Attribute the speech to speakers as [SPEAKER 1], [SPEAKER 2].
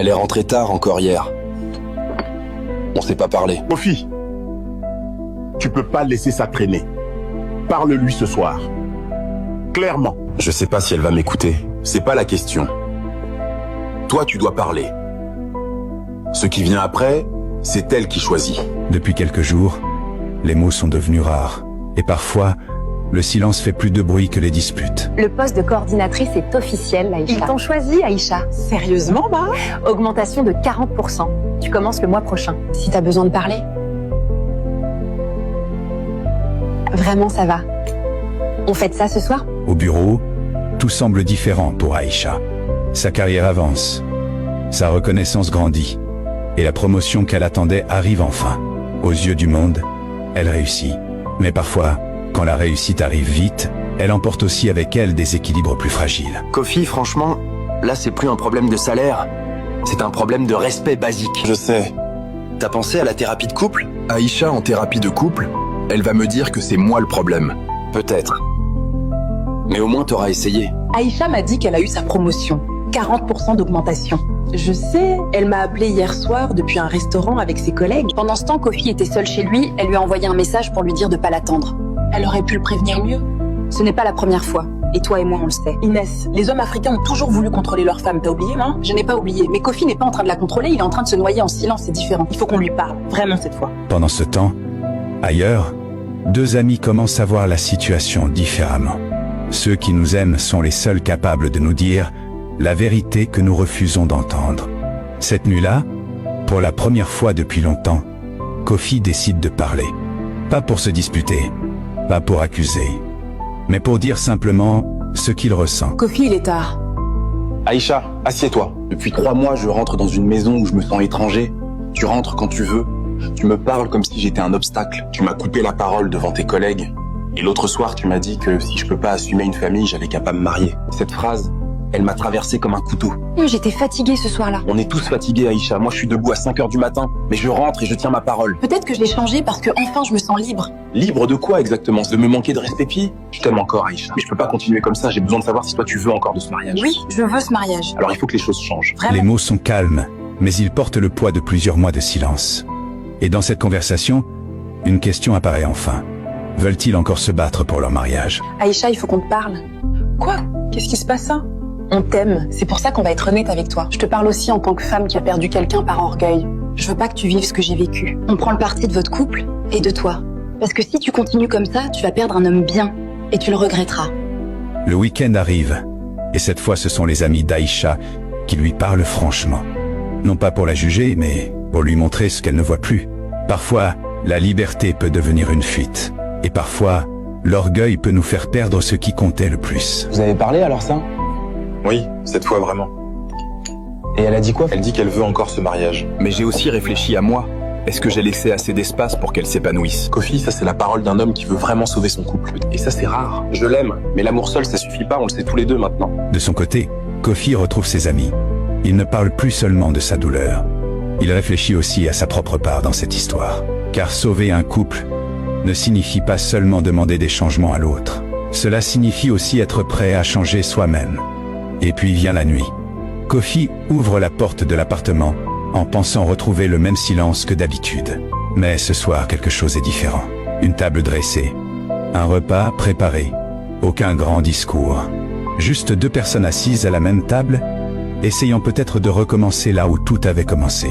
[SPEAKER 1] Elle est rentrée tard encore hier. On s'est pas parlé.
[SPEAKER 2] Kofi, tu peux pas laisser ça traîner. Parle-lui ce soir. Clairement.
[SPEAKER 1] Je sais pas si elle va m'écouter. C'est pas la question. Toi, tu dois parler. Ce qui vient après, c'est elle qui choisit.
[SPEAKER 3] Depuis quelques jours, les mots sont devenus rares. Et parfois, le silence fait plus de bruit que les disputes.
[SPEAKER 4] Le poste de coordinatrice est officiel, Aïcha. Ils t'ont choisi, Aïcha.
[SPEAKER 5] Sérieusement, bah?
[SPEAKER 4] Augmentation de 40%. Tu commences le mois prochain. Si t'as besoin de parler. Vraiment, ça va. On fête ça ce soir?
[SPEAKER 3] Au bureau, tout semble différent pour Aïcha. Sa carrière avance, sa reconnaissance grandit, et la promotion qu'elle attendait arrive enfin. Aux yeux du monde, elle réussit. Mais parfois, quand la réussite arrive vite, elle emporte aussi avec elle des équilibres plus fragiles.
[SPEAKER 1] Kofi, franchement, là c'est plus un problème de salaire, c'est un problème de respect basique. Je sais. T'as pensé à la thérapie de couple? Aïcha en thérapie de couple, elle va me dire que c'est moi le problème. Peut-être. Mais au moins t'auras essayé.
[SPEAKER 5] Aïcha m'a dit qu'elle a eu sa promotion. 40% d'augmentation. Je sais, elle m'a appelé hier soir depuis un restaurant avec ses collègues.
[SPEAKER 4] Pendant ce temps, Kofi était seul chez lui. Elle lui a envoyé un message pour lui dire de pas l'attendre.
[SPEAKER 5] Elle aurait pu le prévenir mieux.
[SPEAKER 4] Ce n'est pas la première fois. Et toi et moi, on le sait.
[SPEAKER 5] Inès, les hommes africains ont toujours voulu contrôler leurs femmes. T'as oublié, non? Je n'ai pas oublié. Mais Kofi n'est pas en train de la contrôler, il est en train de se noyer en silence, c'est différent. Il faut qu'on lui parle. Vraiment cette fois.
[SPEAKER 3] Pendant ce temps, ailleurs, deux amis commencent à voir la situation différemment. Ceux qui nous aiment sont les seuls capables de nous dire la vérité que nous refusons d'entendre. Cette nuit-là, pour la première fois depuis longtemps, Kofi décide de parler. Pas pour se disputer, pas pour accuser, mais pour dire simplement ce qu'il ressent.
[SPEAKER 5] Kofi, il est tard.
[SPEAKER 1] Aïcha, assieds-toi. Depuis 3 mois, je rentre dans une maison où je me sens étranger. Tu rentres quand tu veux. Tu me parles comme si j'étais un obstacle. Tu m'as coupé la parole devant tes collègues. Et l'autre soir, tu m'as dit que si je peux pas assumer une famille, j'avais qu'à pas me marier. Cette phrase, elle m'a traversé comme un couteau.
[SPEAKER 4] J'étais fatiguée ce soir-là.
[SPEAKER 1] On est tous fatigués, Aïcha. Moi, je suis debout à 5h du matin. Mais je rentre et je tiens ma parole.
[SPEAKER 5] Peut-être que je l'ai changé parce que enfin je me sens libre.
[SPEAKER 1] Libre de quoi exactement? De me manquer de respect? Je t'aime encore, Aïcha. Mais je peux pas continuer comme ça. J'ai besoin de savoir si toi tu veux encore de ce mariage.
[SPEAKER 5] Oui, je veux ce mariage.
[SPEAKER 1] Alors il faut que les choses changent.
[SPEAKER 5] Vraiment.
[SPEAKER 3] Les mots sont calmes, mais ils portent le poids de plusieurs mois de silence. Et dans cette conversation, une question apparaît enfin. Veulent-ils encore se battre pour leur mariage?
[SPEAKER 5] Aïcha, il faut qu'on te parle. Quoi? Qu'est-ce qui se passe ça? On t'aime, c'est pour ça qu'on va être honnête avec toi. Je te parle aussi en tant que femme qui a perdu quelqu'un par orgueil. Je veux pas que tu vives ce que j'ai vécu.
[SPEAKER 4] On prend le parti de votre couple et de toi. Parce que si tu continues comme ça, tu vas perdre un homme bien. Et tu le regretteras.
[SPEAKER 3] Le week-end arrive, et cette fois ce sont les amis d'Aïcha qui lui parlent franchement. Non pas pour la juger, mais pour lui montrer ce qu'elle ne voit plus. Parfois, la liberté peut devenir une fuite. Et parfois, l'orgueil peut nous faire perdre ce qui comptait le plus.
[SPEAKER 1] Vous avez parlé alors ça?
[SPEAKER 6] Oui, cette fois vraiment.
[SPEAKER 1] Et elle a dit quoi?
[SPEAKER 6] Elle dit qu'elle veut encore ce mariage.
[SPEAKER 1] Mais j'ai aussi réfléchi à moi. Est-ce que j'ai laissé assez d'espace pour qu'elle s'épanouisse? Kofi, ça c'est la parole d'un homme qui veut vraiment sauver son couple. Et ça c'est rare. Je l'aime, mais l'amour seul ça suffit pas, on le sait tous les deux maintenant.
[SPEAKER 3] De son côté, Kofi retrouve ses amis. Il ne parle plus seulement de sa douleur. Il réfléchit aussi à sa propre part dans cette histoire. Car sauver un couple ne signifie pas seulement demander des changements à l'autre. Cela signifie aussi être prêt à changer soi-même. Et puis vient la nuit. Kofi ouvre la porte de l'appartement en pensant retrouver le même silence que d'habitude. Mais ce soir, quelque chose est différent. Une table dressée, un repas préparé, aucun grand discours. Juste deux personnes assises à la même table, essayant peut-être de recommencer là où tout avait commencé.